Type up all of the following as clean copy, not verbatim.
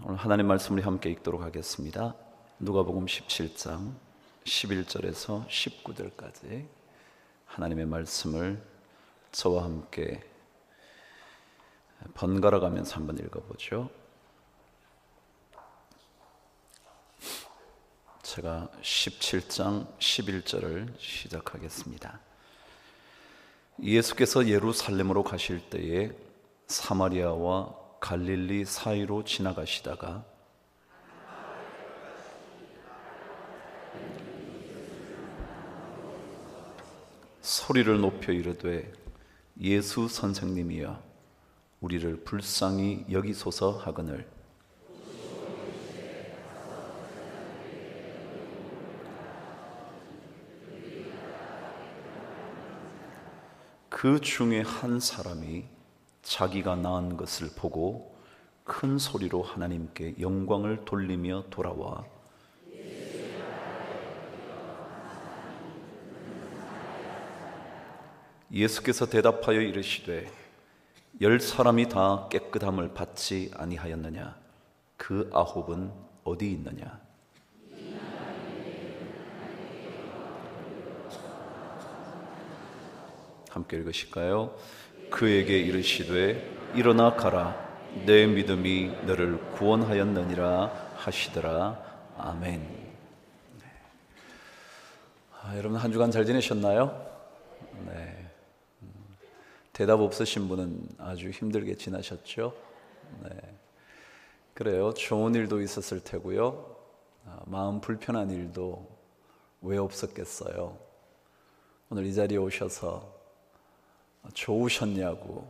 오늘 하나님 말씀을 함께 읽도록 하겠습니다. 누가복음 17장 11절에서 19절까지 하나님의 말씀을 저와 함께 번갈아 가면서 한번 읽어보죠. 제가 17장 11절을 시작하겠습니다. 예수께서 예루살렘으로 가실 때에 사마리아와 갈릴리 사이로 지나가시다가 소리를 높여 이르되 예수 선생님이여 우리를 불쌍히 여기소서 하거늘 그 중에 한 사람이 자기가 낳은 것을 보고 큰 소리로 하나님께 영광을 돌리며 돌아와 예수께서 대답하여 이르시되 10사람이 다 깨끗함을 받지 아니하였느냐? 그 9은 어디 있느냐? 함께 읽으실까요? 그에게 이르시되 일어나 가라 내 믿음이 너를 구원하였느니라 하시더라. 아멘. 여러분 한 주간 잘 지내셨나요? 네. 대답 없으신 분은 아주 힘들게 지나셨죠? 네. 그래요. 좋은 일도 있었을 테고요. 마음 불편한 일도 왜 없었겠어요? 오늘 이 자리에 오셔서 좋으셨냐고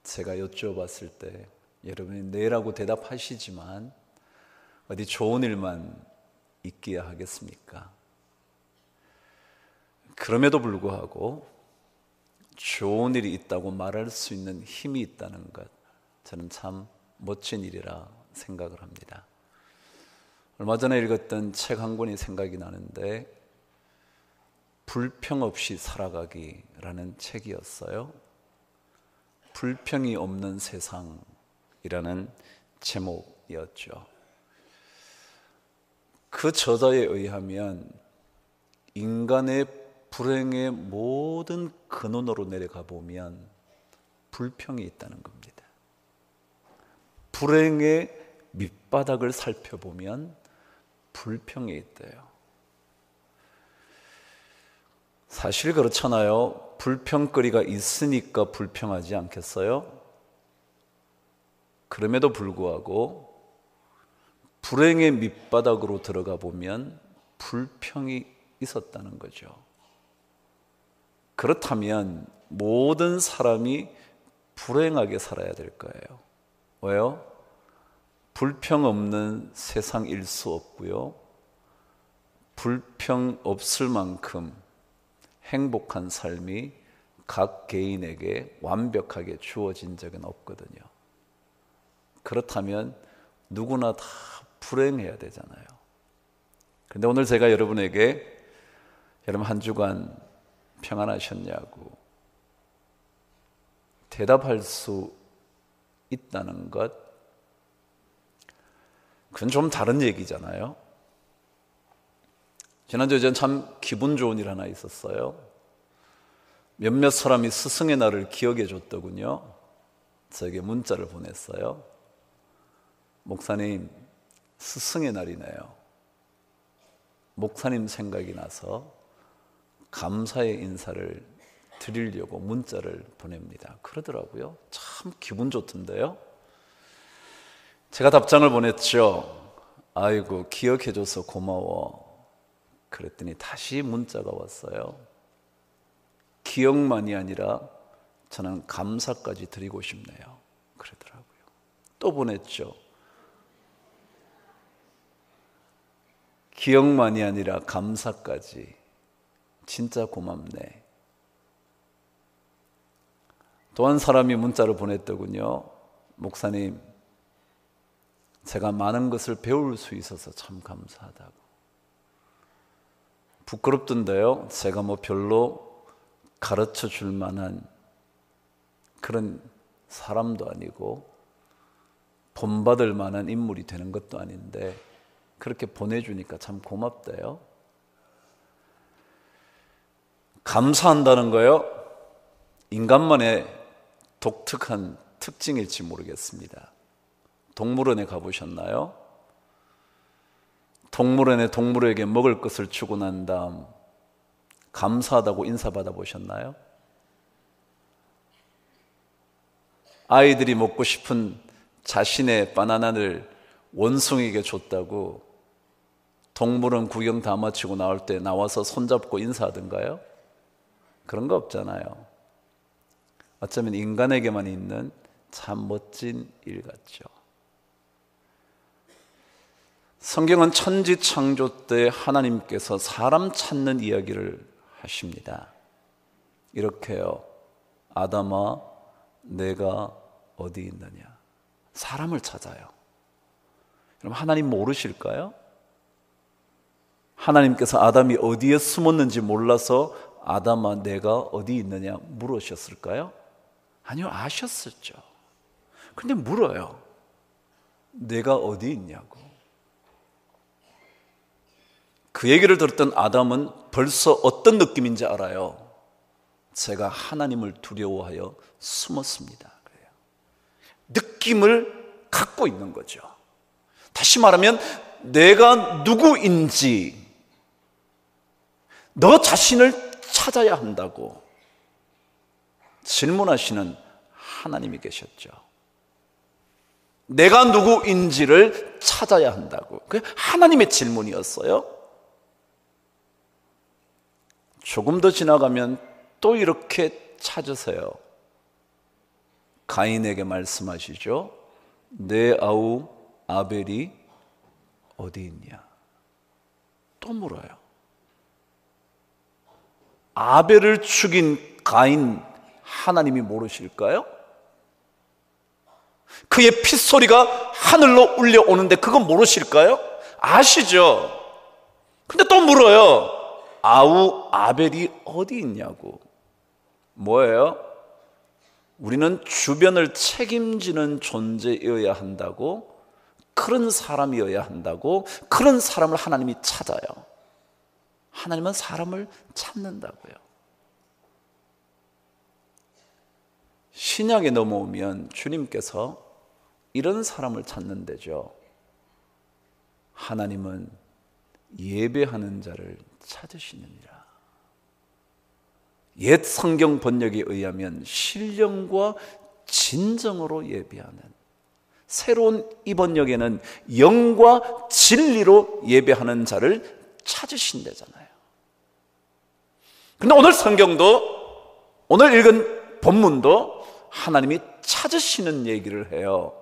제가 여쭤봤을 때 여러분이 네라고 대답하시지만 어디 좋은 일만 있기야 하겠습니까? 그럼에도 불구하고 좋은 일이 있다고 말할 수 있는 힘이 있다는 것, 저는 참 멋진 일이라 생각을 합니다. 얼마 전에 읽었던 책 한 권이 생각이 나는데 불평 없이 살아가기라는 책이었어요. 불평이 없는 세상이라는 제목이었죠. 그 저자에 의하면 인간의 불행의 모든 근원으로 내려가 보면 불평이 있다는 겁니다. 불행의 밑바닥을 살펴보면 불평이 있대요. 사실 그렇잖아요. 불평거리가 있으니까 불평하지 않겠어요? 그럼에도 불구하고 불행의 밑바닥으로 들어가 보면 불평이 있었다는 거죠. 그렇다면 모든 사람이 불행하게 살아야 될 거예요. 왜요? 불평 없는 세상일 수 없고요. 불평 없을 만큼 행복한 삶이 각 개인에게 완벽하게 주어진 적은 없거든요. 그렇다면 누구나 다 불행해야 되잖아요. 그런데 오늘 제가 여러분에게 여러분 한 주간 평안하셨냐고 대답할 수 있다는 것, 그건 좀 다른 얘기잖아요. 지난주에 전 참 기분 좋은 일 하나 있었어요. 몇몇 사람이 스승의 날을 기억해 줬더군요. 저에게 문자를 보냈어요. 목사님, 스승의 날이네요. 목사님 생각이 나서 감사의 인사를 드리려고 문자를 보냅니다. 그러더라고요. 참 기분 좋던데요. 제가 답장을 보냈죠. 아이고 기억해줘서 고마워. 그랬더니 다시 문자가 왔어요. 기억만이 아니라 저는 감사까지 드리고 싶네요. 그러더라고요. 또 보냈죠. 기억만이 아니라 감사까지. 진짜 고맙네. 또 한 사람이 문자를 보냈더군요. 목사님, 제가 많은 것을 배울 수 있어서 참 감사하다고. 부끄럽던데요. 제가 뭐 별로 가르쳐 줄 만한 그런 사람도 아니고 본받을 만한 인물이 되는 것도 아닌데 그렇게 보내주니까 참 고맙대요. 감사한다는 거요, 인간만의 독특한 특징일지 모르겠습니다. 동물원에 가보셨나요? 동물원에 동물에게 먹을 것을 주고 난 다음 감사하다고 인사받아 보셨나요? 아이들이 먹고 싶은 자신의 바나나를 원숭이에게 줬다고 동물원 구경 다 마치고 나올 때 나와서 손잡고 인사하던가요? 그런 거 없잖아요. 어쩌면 인간에게만 있는 참 멋진 일 같죠. 성경은 천지 창조 때 하나님께서 사람 찾는 이야기를 하십니다. 이렇게요, 아담아 내가 어디 있느냐. 사람을 찾아요. 그럼 하나님 모르실까요? 하나님께서 아담이 어디에 숨었는지 몰라서 아담아 내가 어디 있느냐 물으셨을까요? 아니요, 아셨었죠. 근데 물어요. 내가 어디 있냐고. 그 얘기를 들었던 아담은 벌써 어떤 느낌인지 알아요. 제가 하나님을 두려워하여 숨었습니다. 그래요. 느낌을 갖고 있는 거죠. 다시 말하면 내가 누구인지 너 자신을 찾아야 한다고 질문하시는 하나님이 계셨죠. 내가 누구인지를 찾아야 한다고. 그게 하나님의 질문이었어요. 조금 더 지나가면 또 이렇게 찾으세요. 가인에게 말씀하시죠. 내 아우 아벨이 어디 있냐. 또 물어요. 아벨을 죽인 가인 하나님이 모르실까요? 그의 핏소리가 하늘로 울려오는데 그건 모르실까요? 아시죠? 근데 또 물어요. 아우 아벨이 어디 있냐고. 뭐예요? 우리는 주변을 책임지는 존재여야 한다고, 그런 사람이어야 한다고, 그런 사람을 하나님이 찾아요. 하나님은 사람을 찾는다고요. 신약에 넘어오면 주님께서 이런 사람을 찾는 데죠. 하나님은 예배하는 자를 찾으시느니라. 옛 성경 번역에 의하면 신령과 진정으로 예배하는, 새로운 이 번역에는 영과 진리로 예배하는 자를 찾으신다잖아요. 근데 오늘 성경도, 오늘 읽은 본문도 하나님이 찾으시는 얘기를 해요.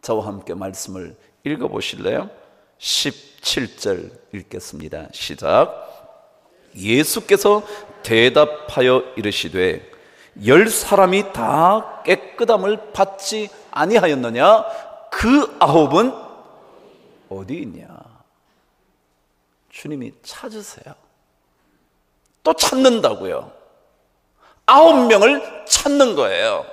저와 함께 말씀을 읽어보실래요? 17절 읽겠습니다. 시작. 예수께서 대답하여 이르시되 10사람이 다 깨끗함을 받지 아니하였느냐? 그 9은 어디 있냐? 주님이 찾으세요. 또 찾는다고요. 9명을 찾는 거예요.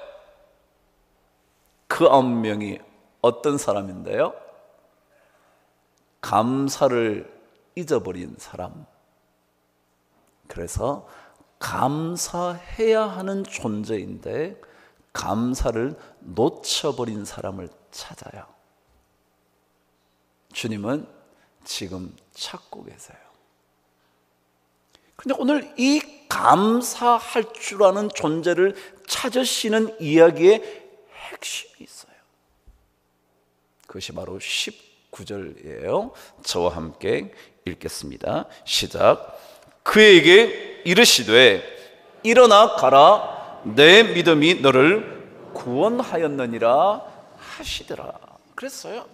그 9명이 어떤 사람인데요? 감사를 잊어버린 사람. 그래서 감사해야 하는 존재인데 감사를 놓쳐버린 사람을 찾아요. 주님은 지금 찾고 계세요. 그런데 오늘 이 감사할 줄 아는 존재를 찾으시는 이야기의 핵심이 있어요. 그것이 바로 19절이에요. 저와 함께 읽겠습니다. 시작. 그에게 이르시되 일어나 가라, 내 믿음이 너를 구원하였느니라 하시더라. 그랬어요.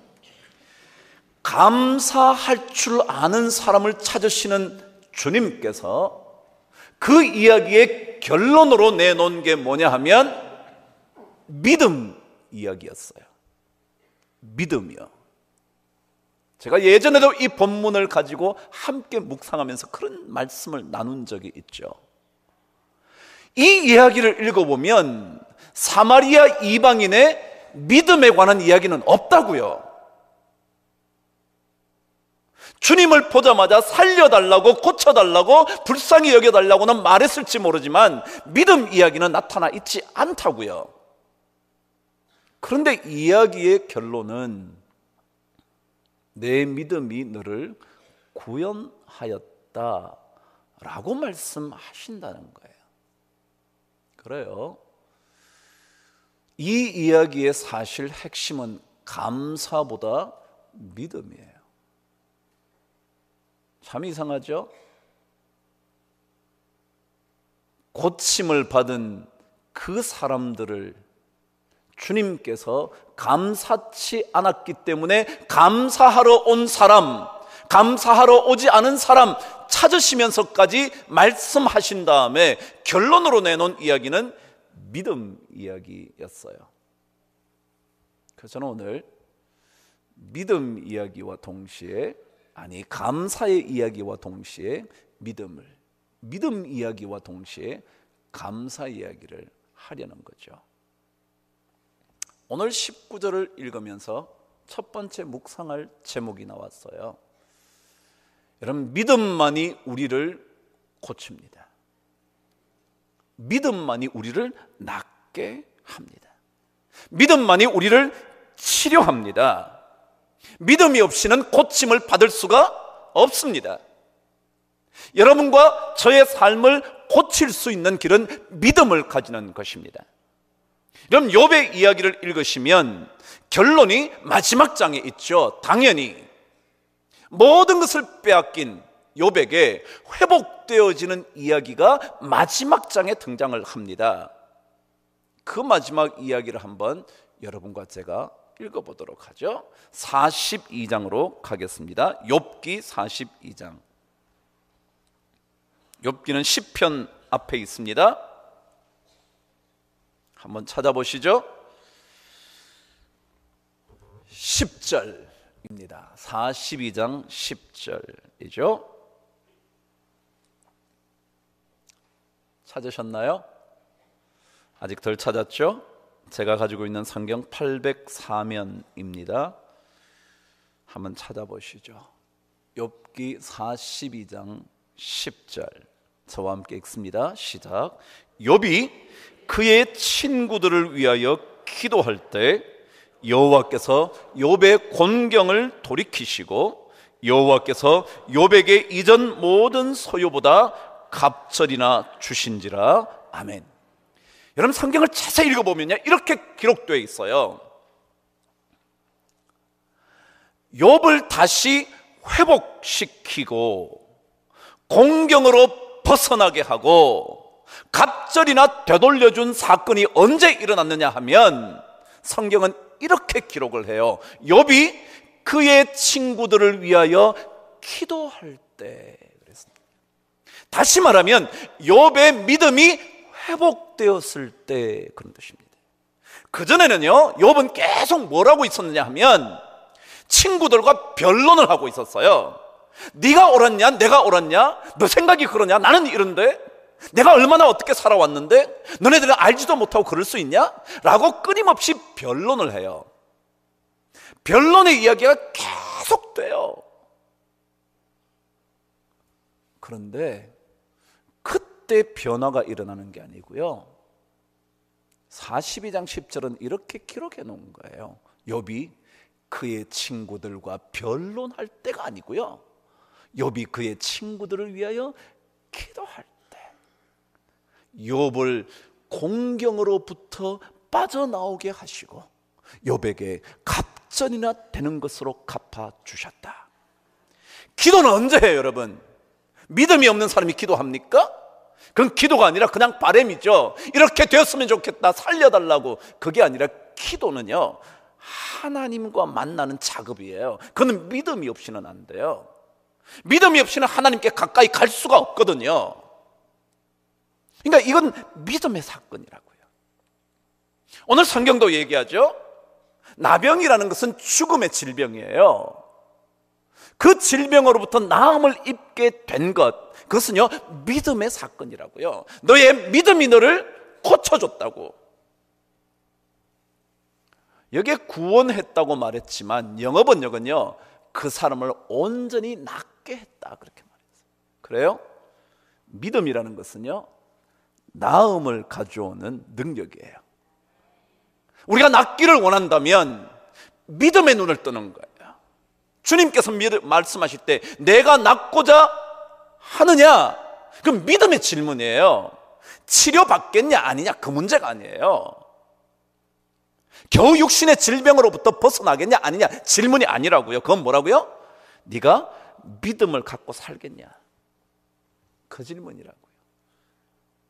감사할 줄 아는 사람을 찾으시는 주님께서 그 이야기의 결론으로 내놓은 게 뭐냐 하면 믿음 이야기였어요. 믿음이요. 제가 예전에도 이 본문을 가지고 함께 묵상하면서 그런 말씀을 나눈 적이 있죠. 이 이야기를 읽어보면 사마리아 이방인의 믿음에 관한 이야기는 없다고요. 주님을 보자마자 살려달라고, 고쳐달라고, 불쌍히 여겨달라고는 말했을지 모르지만 믿음 이야기는 나타나 있지 않다고요. 그런데 이야기의 결론은 내 믿음이 너를 구원하였다라고 말씀하신다는 거예요. 그래요. 이 이야기의 사실 핵심은 감사보다 믿음이에요. 참 이상하죠? 고침을 받은 그 사람들을 주님께서 감사치 않았기 때문에 감사하러 온 사람, 감사하러 오지 않은 사람 찾으시면서까지 말씀하신 다음에 결론으로 내놓은 이야기는 믿음 이야기였어요. 그래서 저는 오늘 믿음 이야기와 동시에, 감사의 이야기와 동시에 믿음 이야기와 동시에 감사 이야기를 하려는 거죠. 오늘 19절을 읽으면서 첫 번째 묵상할 제목이 나왔어요. 여러분, 믿음만이 우리를 고칩니다. 믿음만이 우리를 낫게 합니다. 믿음만이 우리를 치료합니다. 믿음이 없이는 고침을 받을 수가 없습니다. 여러분과 저의 삶을 고칠 수 있는 길은 믿음을 가지는 것입니다. 여러분, 욥의 이야기를 읽으시면 결론이 마지막 장에 있죠. 당연히 모든 것을 빼앗긴 욥에게 회복되어지는 이야기가 마지막 장에 등장을 합니다. 그 마지막 이야기를 한번 여러분과 제가 읽어보도록 하죠. 42장으로 가겠습니다. 욥기 42장. 욥기는 시편 앞에 있습니다. 한번 찾아보시죠. 10절입니다. 42장 10절이죠. 찾으셨나요? 아직 덜 찾았죠? 제가 가지고 있는 성경 804면입니다. 한번 찾아보시죠. 욥기 42장 10절 저와 함께 읽습니다. 시작. 욥이 그의 친구들을 위하여 기도할 때 여호와께서 욥의 곤경을 돌이키시고 여호와께서 욥에게 이전 모든 소유보다 갑절이나 주신지라. 아멘. 여러분, 성경을 자세히 읽어보면요, 이렇게 기록되어 있어요. 욥을 다시 회복시키고 공경으로 벗어나게 하고 갑절이나 되돌려준 사건이 언제 일어났느냐 하면 성경은 이렇게 기록을 해요. 욥이 그의 친구들을 위하여 기도할 때 그랬습니다. 다시 말하면 욥의 믿음이 회복되었을 때 그런 뜻입니다. 그전에는요, 욥은 계속 뭐라고 있었느냐 하면 친구들과 변론을 하고 있었어요. 네가 옳았냐 내가 옳았냐, 너 생각이 그러냐, 나는 이런데, 내가 얼마나 어떻게 살아왔는데 너네들은 알지도 못하고 그럴 수 있냐? 라고 끊임없이 변론을 해요. 변론의 이야기가 계속돼요. 그런데 그때 변화가 일어나는 게 아니고요, 42장 10절은 이렇게 기록해 놓은 거예요. 욥이 그의 친구들과 변론할 때가 아니고요, 욥이 그의 친구들을 위하여 기도할 때 욥을 공경으로부터 빠져나오게 하시고 욥에게 갑전이나 되는 것으로 갚아주셨다. 기도는 언제 해요, 여러분? 믿음이 없는 사람이 기도합니까? 그건 기도가 아니라 그냥 바람이죠. 이렇게 되었으면 좋겠다, 살려달라고. 그게 아니라 기도는요, 하나님과 만나는 작업이에요. 그건 믿음이 없이는 안 돼요. 믿음이 없이는 하나님께 가까이 갈 수가 없거든요. 그러니까 이건 믿음의 사건이라고요. 오늘 성경도 얘기하죠. 나병이라는 것은 죽음의 질병이에요. 그 질병으로부터 나음을 입게 된 것, 그것은요 믿음의 사건이라고요. 너의 믿음이 너를 고쳐줬다고. 여기에 구원했다고 말했지만 영어 번역은요, 그 사람을 온전히 낫게 했다 그렇게 말했어요. 그래요? 믿음이라는 것은요, 나음을 가져오는 능력이에요. 우리가 낫기를 원한다면 믿음의 눈을 뜨는 거예요. 주님께서 말씀하실 때 내가 낫고자 하느냐? 그럼 믿음의 질문이에요. 치료받겠냐 아니냐 그 문제가 아니에요. 겨우 육신의 질병으로부터 벗어나겠냐 아니냐 질문이 아니라고요. 그건 뭐라고요? 네가 믿음을 갖고 살겠냐 그 질문이라고요.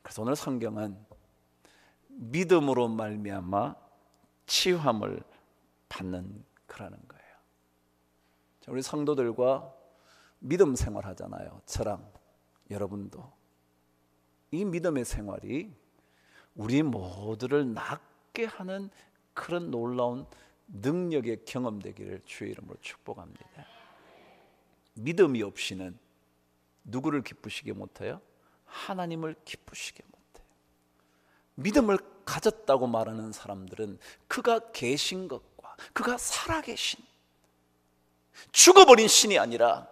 그래서 오늘 성경은 믿음으로 말미암아 치유함을 받는 거라는 거예요. 우리 성도들과 믿음 생활하잖아요. 저랑 여러분도 이 믿음의 생활이 우리 모두를 낫게 하는 그런 놀라운 능력의 경험되기를 주의 이름으로 축복합니다. 믿음이 없이는 누구를 기쁘시게 못해요? 하나님을 기쁘시게 못해요. 믿음을 가졌다고 말하는 사람들은 그가 계신 것과 그가 살아계신, 죽어버린 신이 아니라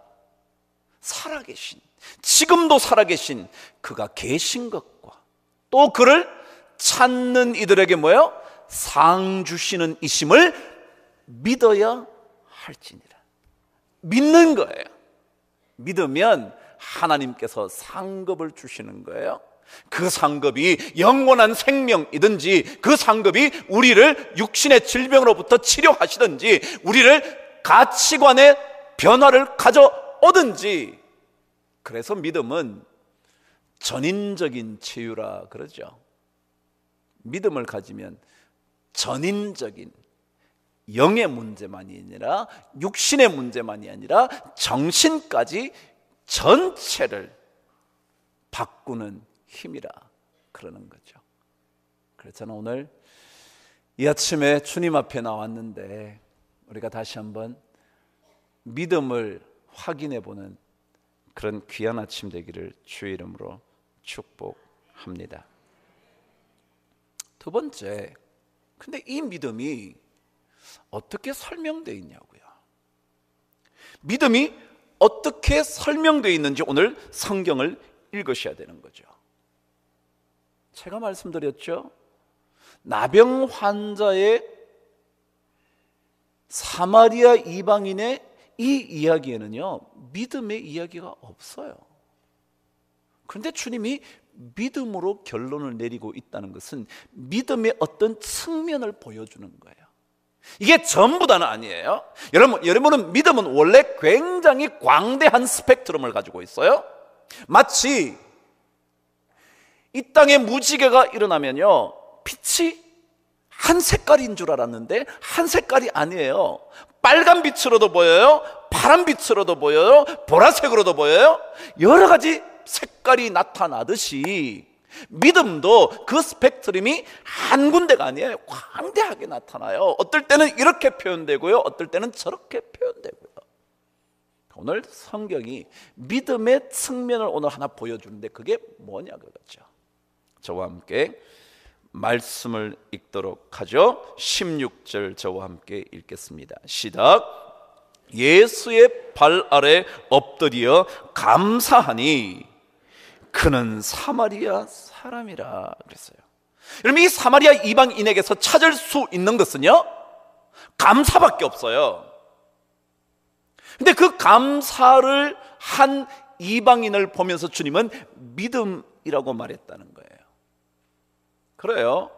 살아계신, 지금도 살아계신 그가 계신 것과 또 그를 찾는 이들에게 뭐예요? 상 주시는 이심을 믿어야 할지니라. 믿는 거예요. 믿으면 하나님께서 상급을 주시는 거예요. 그 상급이 영원한 생명이든지 그 상급이 우리를 육신의 질병으로부터 치료하시든지 우리를 가치관의 변화를 가져오든지. 그래서 믿음은 전인적인 치유라 그러죠. 믿음을 가지면 전인적인 영의 문제만이 아니라 육신의 문제만이 아니라 정신까지 전체를 바꾸는 힘이라 그러는 거죠. 그래서 저는 오늘 이 아침에 주님 앞에 나왔는데 우리가 다시 한번 믿음을 확인해 보는 그런 귀한 아침 되기를 주의 이름으로 축복합니다. 두 번째, 근데 이 믿음이 어떻게 설명되어 있냐고요. 믿음이 어떻게 설명되어 있는지 오늘 성경을 읽으셔야 되는 거죠. 제가 말씀드렸죠. 나병 환자의 사마리아 이방인의 이 이야기에는요, 믿음의 이야기가 없어요. 그런데 주님이 믿음으로 결론을 내리고 있다는 것은 믿음의 어떤 측면을 보여주는 거예요. 이게 전부 다는 아니에요. 여러분은 믿음은 원래 굉장히 광대한 스펙트럼을 가지고 있어요. 마치 이 땅에 무지개가 일어나면요, 빛이 한 색깔인 줄 알았는데 한 색깔이 아니에요. 빨간 빛으로도 보여요, 파란 빛으로도 보여요, 보라색으로도 보여요. 여러 가지 색깔이 나타나듯이 믿음도 그 스펙트럼이 한 군데가 아니에요. 광대하게 나타나요. 어떨 때는 이렇게 표현되고요, 어떨 때는 저렇게 표현되고요. 오늘 성경이 믿음의 측면을 오늘 하나 보여주는데 그게 뭐냐 그거죠. 저와 함께 말씀을 읽도록 하죠. 16절 저와 함께 읽겠습니다. 시작. 예수의 발 아래 엎드려 감사하니 그는 사마리아 사람이라 그랬어요. 여러분, 이 사마리아 이방인에게서 찾을 수 있는 것은요, 감사밖에 없어요. 근데 그 감사를 한 이방인을 보면서 주님은 믿음이라고 말했다는 거예요. 그래요.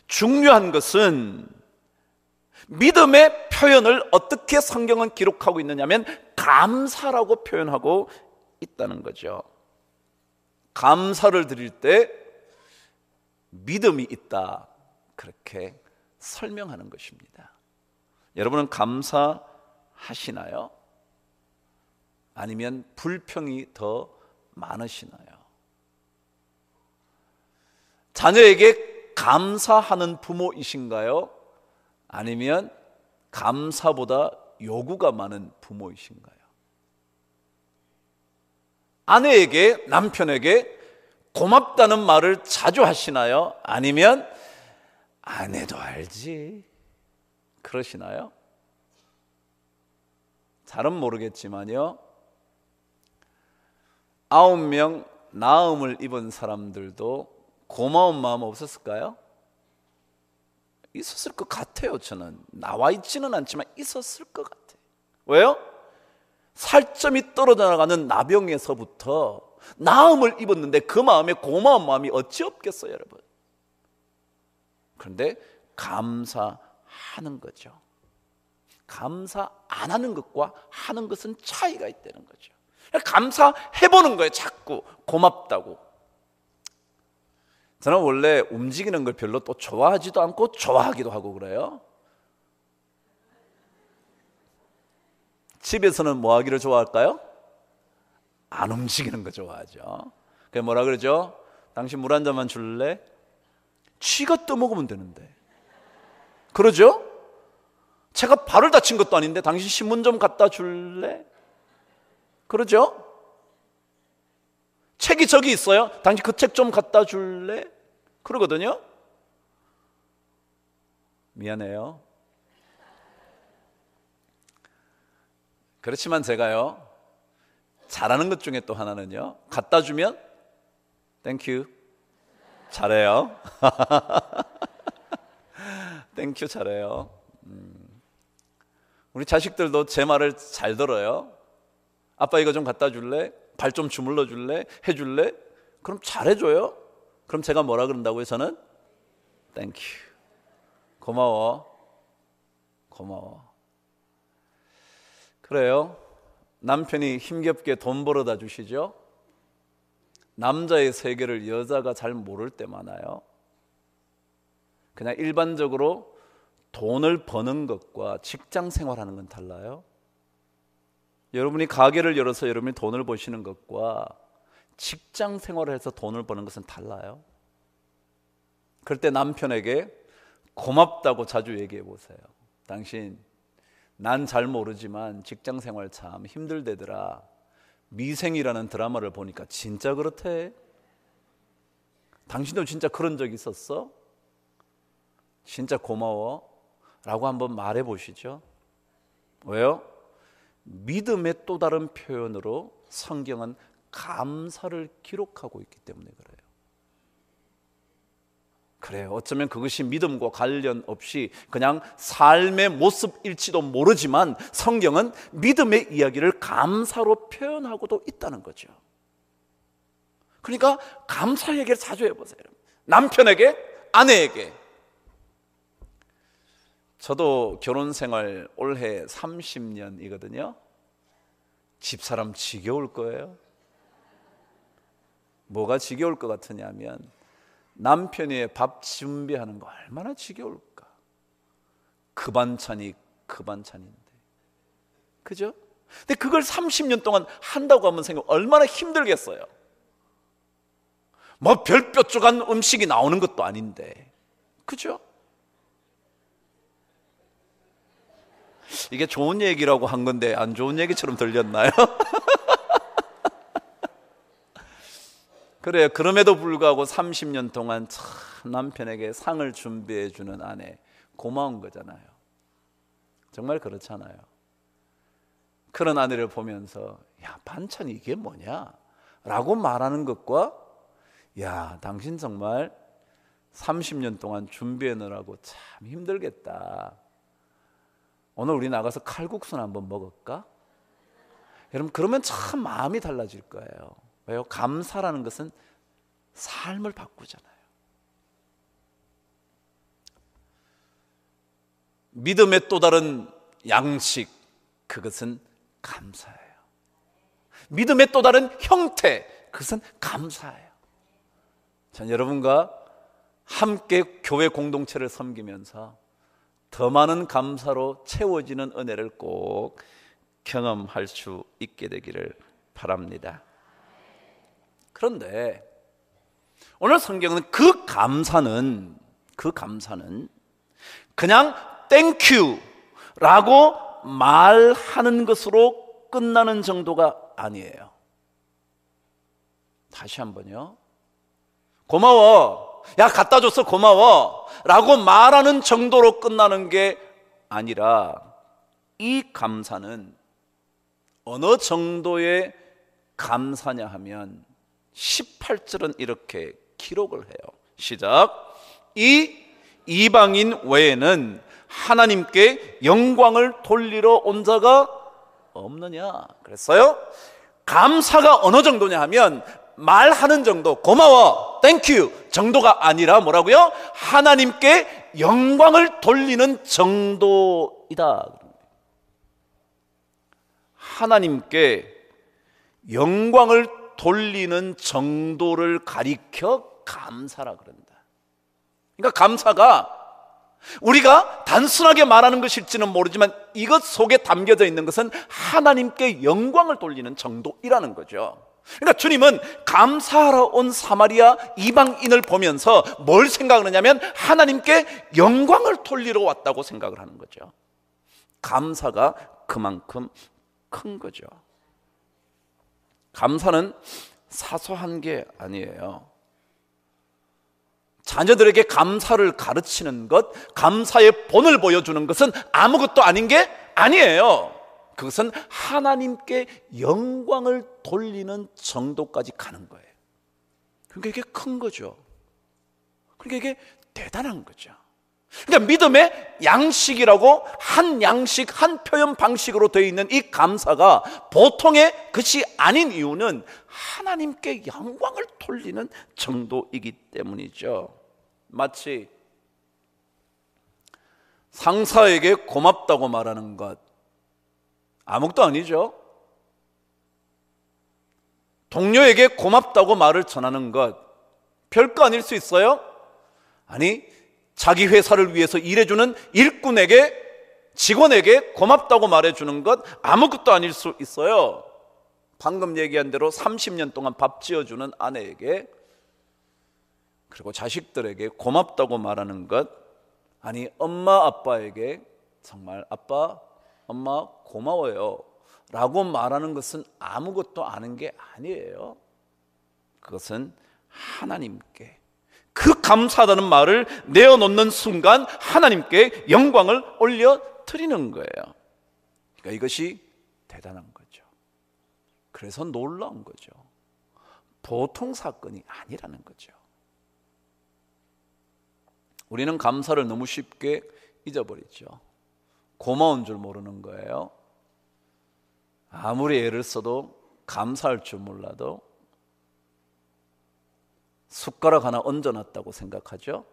중요한 것은 믿음의 표현을 어떻게 성경은 기록하고 있느냐면 감사라고 표현하고 있다는 거죠. 감사를 드릴 때 믿음이 있다, 그렇게 설명하는 것입니다. 여러분은 감사하시나요? 아니면 불평이 더 많으시나요? 자녀에게 감사하는 부모이신가요? 아니면 감사보다 요구가 많은 부모이신가요? 아내에게, 남편에게 고맙다는 말을 자주 하시나요? 아니면 아내도 알지, 그러시나요? 잘은 모르겠지만요, 9명 나음을 입은 사람들도 고마운 마음 없었을까요? 있었을 것 같아요. 저는 나와 있지는 않지만 있었을 것 같아요. 왜요? 살점이 떨어져 나가는 나병에서부터 나음을 입었는데 그 마음에 고마운 마음이 어찌 없겠어요, 여러분. 그런데 감사하는 거죠. 감사 안 하는 것과 하는 것은 차이가 있다는 거죠. 감사해보는 거예요. 자꾸 고맙다고. 저는 원래 움직이는 걸 별로 또 좋아하지도 않고 좋아하기도 하고 그래요. 집에서는 뭐 하기를 좋아할까요? 안 움직이는 거 좋아하죠. 그게 뭐라 그러죠? 당신 물 한 잔만 줄래? 쥐가 떠먹으면 되는데. 그러죠? 제가 발을 다친 것도 아닌데 당신 신문 좀 갖다 줄래? 그러죠? 책이 저기 있어요. 당신 그 책 좀 갖다 줄래? 그러거든요. 미안해요. 그렇지만 제가요, 잘하는 것 중에 또 하나는요, 갖다 주면 땡큐 잘해요. 땡큐 잘해요. 우리 자식들도 제 말을 잘 들어요. 아빠 이거 좀 갖다 줄래? 발 좀 주물러 줄래? 해줄래? 그럼 잘해줘요. 그럼 제가 뭐라 그런다고요? 저는 땡큐 고마워. 고마워. 그래요. 남편이 힘겹게 돈 벌어다 주시죠. 남자의 세계를 여자가 잘 모를 때 많아요. 그냥 일반적으로 돈을 버는 것과 직장 생활하는 건 달라요. 여러분이 가게를 열어서 여러분이 돈을 버시는 것과 직장 생활을 해서 돈을 버는 것은 달라요. 그럴 때 남편에게 고맙다고 자주 얘기해 보세요. 당신, 난 잘 모르지만 직장 생활 참 힘들대더라. 미생이라는 드라마를 보니까 진짜 그렇대. 당신도 진짜 그런 적 있었어? 진짜 고마워 라고 한번 말해 보시죠. 왜요? 믿음의 또 다른 표현으로 성경은 감사를 기록하고 있기 때문에 그래요. 그래요. 어쩌면 그것이 믿음과 관련 없이 그냥 삶의 모습일지도 모르지만 성경은 믿음의 이야기를 감사로 표현하고도 있다는 거죠. 그러니까 감사 얘기를 자주 해보세요. 남편에게, 아내에게. 저도 결혼 생활 올해 30년이거든요. 집사람 지겨울 거예요. 뭐가 지겨울 것 같으냐면 남편이 밥 준비하는 거 얼마나 지겨울까. 그 반찬이 그 반찬인데, 그죠? 근데 그걸 30년 동안 한다고 하면 생각 얼마나 힘들겠어요. 뭐 별뾰족한 음식이 나오는 것도 아닌데, 그죠? 이게 좋은 얘기라고 한 건데 안 좋은 얘기처럼 들렸나요? 그래요. 그럼에도 불구하고 30년 동안 참 남편에게 상을 준비해 주는 아내, 고마운 거잖아요. 정말 그렇잖아요. 그런 아내를 보면서 야, 반찬이 이게 뭐냐? 라고 말하는 것과 야, 당신 정말 30년 동안 준비해 놓으라고 참 힘들겠다. 오늘 우리 나가서 칼국수나 한번 먹을까? 여러분, 그러면 참 마음이 달라질 거예요. 왜요? 감사라는 것은 삶을 바꾸잖아요. 믿음의 또 다른 양식, 그것은 감사예요. 믿음의 또 다른 형태, 그것은 감사예요. 전 여러분과 함께 교회 공동체를 섬기면서 더 많은 감사로 채워지는 은혜를 꼭 경험할 수 있게 되기를 바랍니다. 그런데 오늘 성경은 그 감사는 그냥 땡큐라고 말하는 것으로 끝나는 정도가 아니에요. 다시 한번요. 고마워. 야, 갖다 줬어 고마워 라고 말하는 정도로 끝나는 게 아니라 이 감사는 어느 정도의 감사냐 하면 18절은 이렇게 기록을 해요. 시작. 이 이방인 외에는 하나님께 영광을 돌리러 온 자가 없느냐 그랬어요. 감사가 어느 정도냐 하면 말하는 정도, 고마워, 땡큐 정도가 아니라 뭐라고요? 하나님께 영광을 돌리는 정도이다. 하나님께 영광을 돌리는 정도를 가리켜 감사라 그런다. 그러니까 감사가 우리가 단순하게 말하는 것일지는 모르지만 이것 속에 담겨져 있는 것은 하나님께 영광을 돌리는 정도이라는 거죠. 그러니까 주님은 감사하러 온 사마리아 이방인을 보면서 뭘 생각하느냐면 하나님께 영광을 돌리러 왔다고 생각을 하는 거죠. 감사가 그만큼 큰 거죠. 감사는 사소한 게 아니에요. 자녀들에게 감사를 가르치는 것, 감사의 본을 보여주는 것은 아무것도 아닌 게 아니에요. 그것은 하나님께 영광을 돌리는 정도까지 가는 거예요. 그러니까 이게 큰 거죠. 그러니까 이게 대단한 거죠. 그러니까 믿음의 양식이라고 한 양식, 한 표현 방식으로 되어 있는 이 감사가 보통의 것이 아닌 이유는 하나님께 영광을 돌리는 정도이기 때문이죠. 마치 상사에게 고맙다고 말하는 것 아무것도 아니죠. 동료에게 고맙다고 말을 전하는 것 별거 아닐 수 있어요? 아니, 자기 회사를 위해서 일해주는 일꾼에게, 직원에게 고맙다고 말해주는 것 아무것도 아닐 수 있어요. 방금 얘기한 대로 30년 동안 밥 지어주는 아내에게, 그리고 자식들에게 고맙다고 말하는 것, 아니 엄마 아빠에게 정말 아빠, 엄마 고마워요 라고 말하는 것은 아무것도 아닌 게 아니에요. 그것은 하나님께 그 감사하다는 말을 내어놓는 순간 하나님께 영광을 올려드리는 거예요. 그러니까 이것이 대단한 거죠. 그래서 놀라운 거죠. 보통 사건이 아니라는 거죠. 우리는 감사를 너무 쉽게 잊어버리죠. 고마운 줄 모르는 거예요. 아무리 애를 써도 감사할 줄 몰라도 숟가락 하나 얹어놨다고 생각하죠?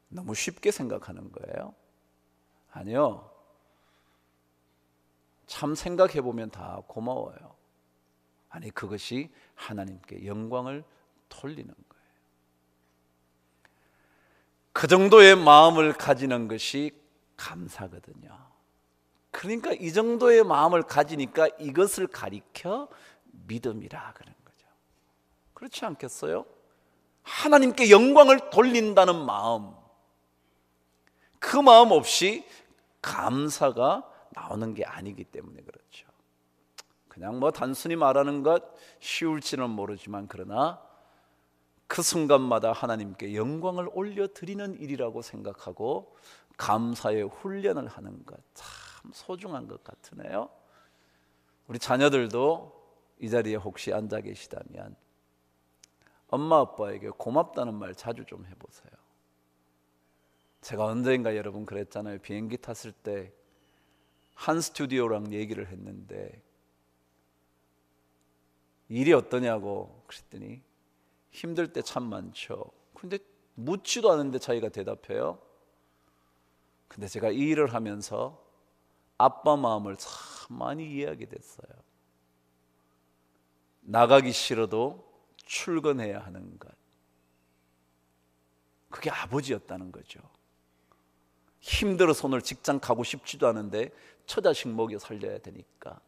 너무 쉽게 생각하는 거예요. 아니요. 참 생각해보면 다 고마워요. 아니, 그것이 하나님께 영광을 돌리는 거예요. 그 정도의 마음을 가지는 것이 감사거든요. 그러니까 이 정도의 마음을 가지니까 이것을 가리켜 믿음이라 그러는 거죠. 그렇지 않겠어요? 하나님께 영광을 돌린다는 마음, 그 마음 없이 감사가 나오는 게 아니기 때문에 그렇죠. 그냥 뭐 단순히 말하는 것 쉬울지는 모르지만 그러나 그 순간마다 하나님께 영광을 올려드리는 일이라고 생각하고 감사의 훈련을 하는 것 참 소중한 것 같으네요. 우리 자녀들도 이 자리에 혹시 앉아 계시다면 엄마 아빠에게 고맙다는 말 자주 좀 해보세요. 제가 언젠가 여러분 그랬잖아요. 비행기 탔을 때 한 스튜디오랑 얘기를 했는데 일이 어떠냐고 그랬더니 힘들 때 참 많죠. 근데 묻지도 않은데 자기가 대답해요. 근데 제가 이 일을 하면서 아빠 마음을 참 많이 이해하게 됐어요. 나가기 싫어도 출근해야 하는 것, 그게 아버지였다는 거죠. 힘들어서 오늘 직장 가고 싶지도 않은데 처자식 먹여 살려야 되니까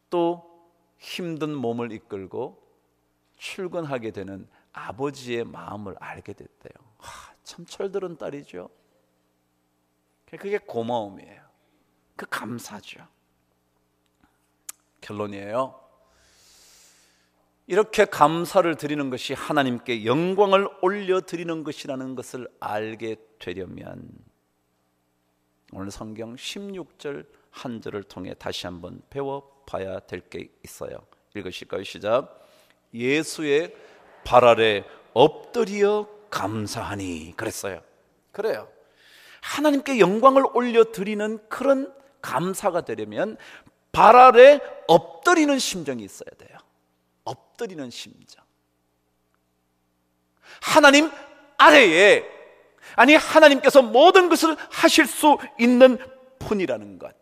또 힘든 몸을 이끌고 출근하게 되는 아버지의 마음을 알게 됐대요. 참 철들은 딸이죠. 그게 고마움이에요. 그 감사죠. 결론이에요. 이렇게 감사를 드리는 것이 하나님께 영광을 올려드리는 것이라는 것을 알게 되려면 오늘 성경 16절 한 절을 통해 다시 한번 배워봐야 될 게 있어요. 읽으실까요? 시작. 예수의 발 아래 엎드려 감사하니 그랬어요. 그래요. 하나님께 영광을 올려드리는 그런 감사가 되려면 발 아래 엎드리는 심정이 있어야 돼요. 엎드리는 심정. 하나님 아래에, 아니 하나님께서 모든 것을 하실 수 있는 분이라는 것,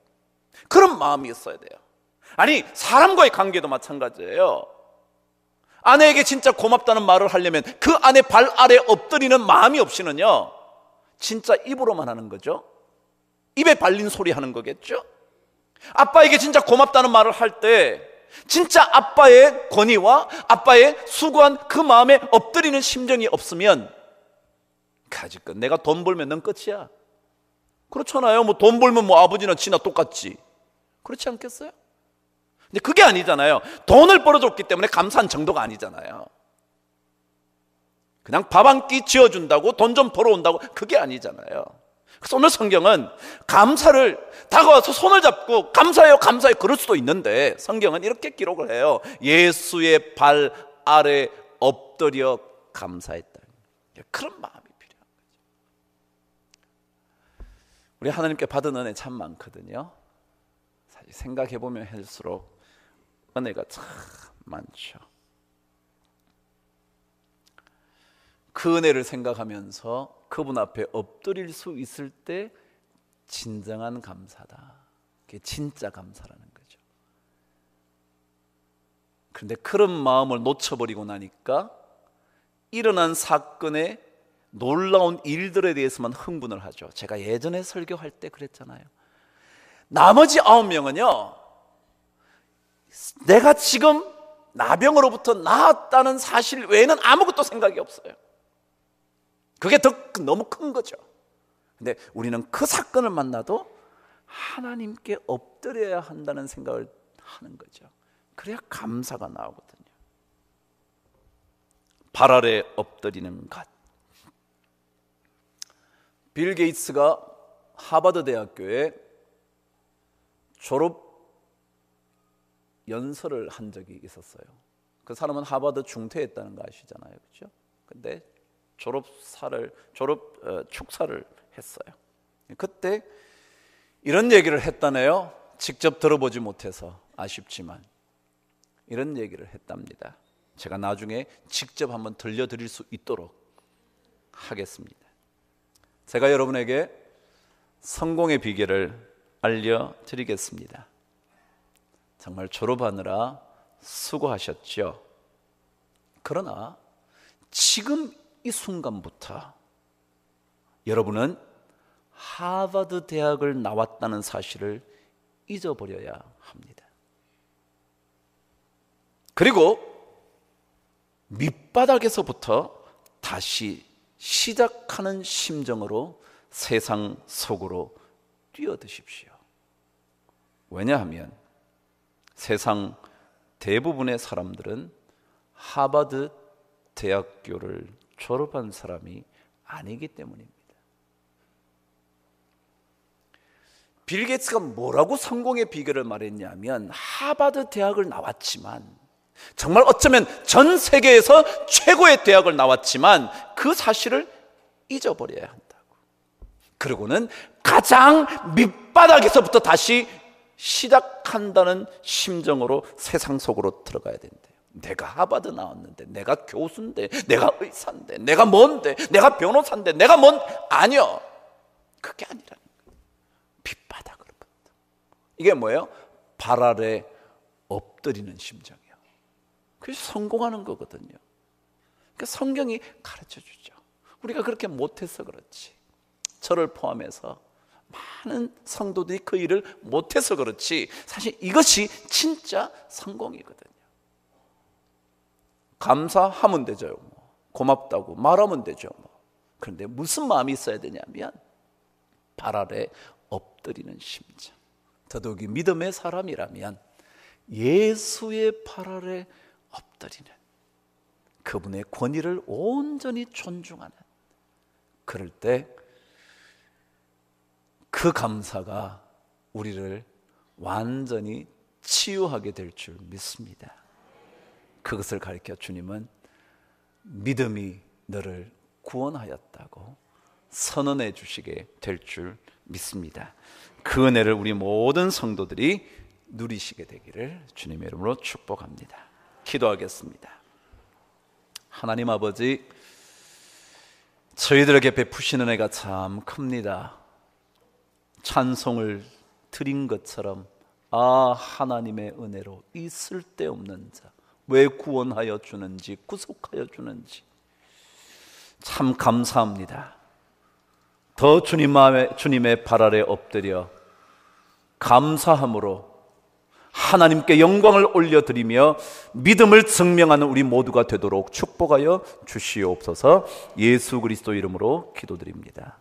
그런 마음이 있어야 돼요. 아니 사람과의 관계도 마찬가지예요. 아내에게 진짜 고맙다는 말을 하려면 그 아내 발 아래 엎드리는 마음이 없이는요, 진짜 입으로만 하는 거죠. 입에 발린 소리 하는 거겠죠. 아빠에게 진짜 고맙다는 말을 할 때 진짜 아빠의 권위와 아빠의 수고한 그 마음에 엎드리는 심정이 없으면 가지껏 내가 돈 벌면 넌 끝이야. 그렇잖아요. 뭐 돈 벌면 뭐 아버지나 지나 똑같지. 그렇지 않겠어요? 근데 그게 아니잖아요. 돈을 벌어줬기 때문에 감사한 정도가 아니잖아요. 그냥 밥 한 끼 지어준다고 돈 좀 벌어온다고 그게 아니잖아요. 그래서 오늘 성경은 감사를 다가와서 손을 잡고 감사해요 감사해요 그럴 수도 있는데, 성경은 이렇게 기록을 해요. 예수의 발 아래 엎드려 감사했다. 그런 마음이 필요한 거죠. 우리 하나님께 받은 은혜 참 많거든요. 사실 생각해보면 할수록 은혜가 참 많죠. 그 은혜를 생각하면서 그분 앞에 엎드릴 수 있을 때 진정한 감사다. 그게 진짜 감사라는 거죠. 그런데 그런 마음을 놓쳐버리고 나니까 일어난 사건의 놀라운 일들에 대해서만 흥분을 하죠. 제가 예전에 설교할 때 그랬잖아요. 나머지 9명은요, 내가 지금 나병으로부터 나았다는 사실 외에는 아무것도 생각이 없어요. 그게 더 너무 큰 거죠. 근데 우리는 그 사건을 만나도 하나님께 엎드려야 한다는 생각을 하는 거죠. 그래야 감사가 나오거든요. 발 아래 엎드리는 것. 빌 게이츠가 하버드 대학교에 졸업 연설을 한 적이 있었어요. 그 사람은 하버드 중퇴했다는 거 아시잖아요, 그렇죠? 근데 졸업 축사를 했어요. 그때 이런 얘기를 했다네요. 직접 들어보지 못해서 아쉽지만 이런 얘기를 했답니다. 제가 나중에 직접 한번 들려드릴 수 있도록 하겠습니다. 제가 여러분에게 성공의 비결을 알려드리겠습니다. 정말 졸업하느라 수고하셨죠. 그러나 지금 이 순간부터 여러분은 하버드 대학을 나왔다는 사실을 잊어버려야 합니다. 그리고 밑바닥에서부터 다시 시작하는 심정으로 세상 속으로 뛰어드십시오. 왜냐하면 세상 대부분의 사람들은 하버드 대학교를 졸업한 사람이 아니기 때문입니다. 빌 게이츠가 뭐라고 성공의 비결을 말했냐면, 하버드 대학을 나왔지만, 정말 어쩌면 전 세계에서 최고의 대학을 나왔지만 그 사실을 잊어버려야 한다고. 그리고는 가장 밑바닥에서부터 다시 시작한다는 심정으로 세상 속으로 들어가야 된대요. 내가 하버드 나왔는데, 내가 교수인데, 내가 의사인데, 내가 뭔데, 내가 변호사인데, 내가 뭔, 아니요. 그게 아니라는 거예요. 밑바닥으로부터. 이게 뭐예요? 발 아래 엎드리는 심정이에요. 그래서 성공하는 거거든요. 그러니까 성경이 가르쳐 주죠. 우리가 그렇게 못해서 그렇지, 저를 포함해서 많은 성도들이 그 일을 못해서 그렇지, 사실 이것이 진짜 성공이거든요. 감사하면 되죠. 뭐. 고맙다고 말하면 되죠. 뭐. 그런데 무슨 마음이 있어야 되냐면 발 아래 엎드리는 심정. 더더욱이 믿음의 사람이라면 예수의 발 아래 엎드리는, 그분의 권위를 온전히 존중하는, 그럴 때 그 감사가 우리를 완전히 치유하게 될 줄 믿습니다. 그것을 가르쳐 주님은 믿음이 너를 구원하였다고 선언해 주시게 될 줄 믿습니다. 그 은혜를 우리 모든 성도들이 누리시게 되기를 주님의 이름으로 축복합니다. 기도하겠습니다. 하나님 아버지, 저희들에게 베푸시는 은혜가 참 큽니다. 찬송을 드린 것처럼 하나님의 은혜로 이 쓸데없는 자 왜 구원하여 주는지, 구속하여 주는지 참 감사합니다. 더 주님의 발 아래 엎드려 감사함으로 하나님께 영광을 올려드리며 믿음을 증명하는 우리 모두가 되도록 축복하여 주시옵소서. 예수 그리스도 이름으로 기도드립니다.